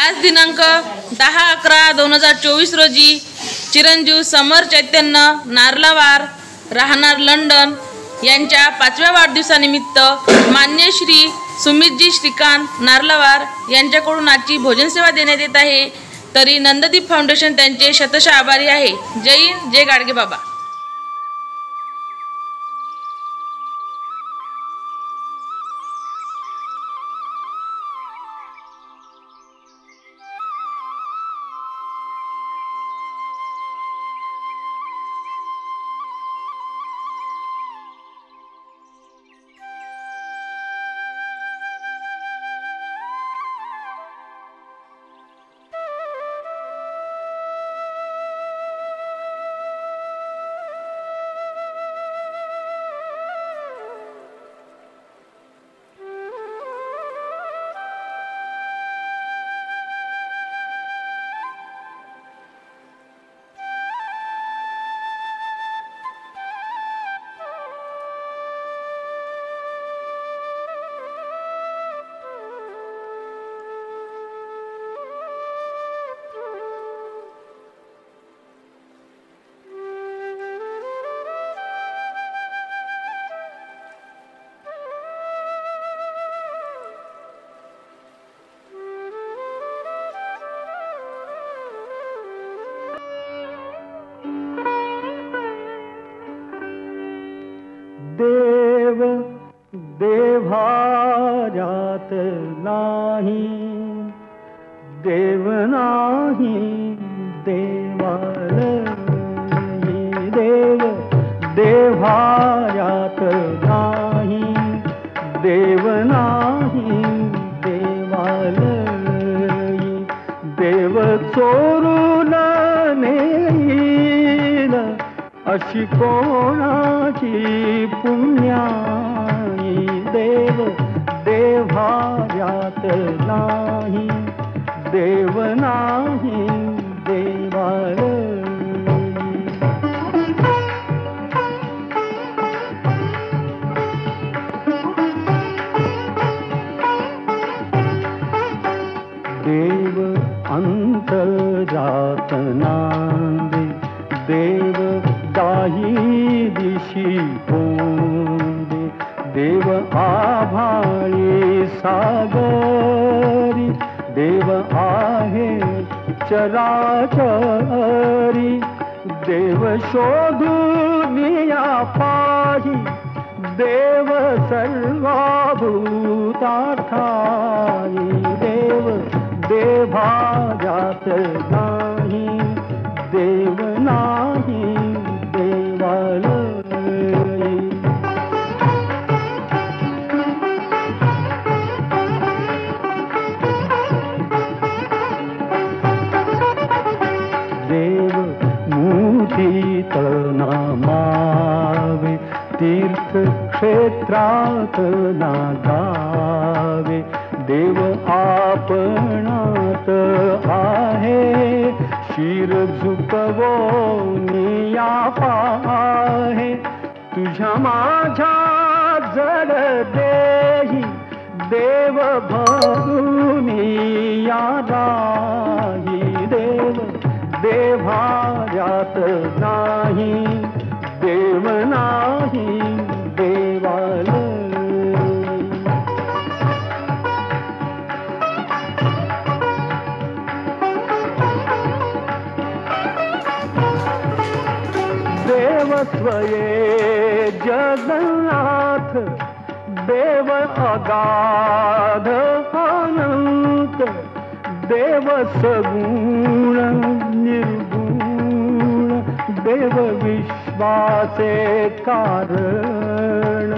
आज दिनांक 10/11/2024 रोजी चिरंजीव समर चैतन्य नार्लावार राहणार लंडन यांच्या 5व्या वाढदिवसानिमित्त मान्य श्री सुमितजी श्रीकांत नार्लावार यांच्याकडून आजची भोजन सेवा देण्यात येत आहे। तरी नंददीप फाउंडेशन त्यांचे शतशः आभारी आहे। जय हिंद, जय गाडगे बाबा। देव देव्हाऱ्यात नाही, देव नाही देवालयी। देव देव्हाऱ्यात नाही, देव नाही देवालयी। देव चोरून नेईल अशी कोणाची पुण्याई। देव देव्हाऱ्यात नाही, देव नाही देवालयी। देव अंतरात नांदे, देव दाही दिशी पोंदे। देव आभाळी सागरी, देव आहे चराचरी। देव शोधुनिया पाही, देव सर्वभूतार्थाई। देव देव्हाऱ्यात नाही, देव नाही देवालयी। देव मुठीत नामावे, तीर्थक्षेत्रात नागावे। देव आपणात आहे, शिर झुकवोनिया पाहे। तुझ्या माझ्या जड देही, देव भरुनिया राही। देव देव्हाऱ्यात नाही, देव नाही देवालयी। देव स्वये जगन्नाथ, देव अगाध अनंत। देव सगुण निर्गुण, देव विश्वाचे कारण।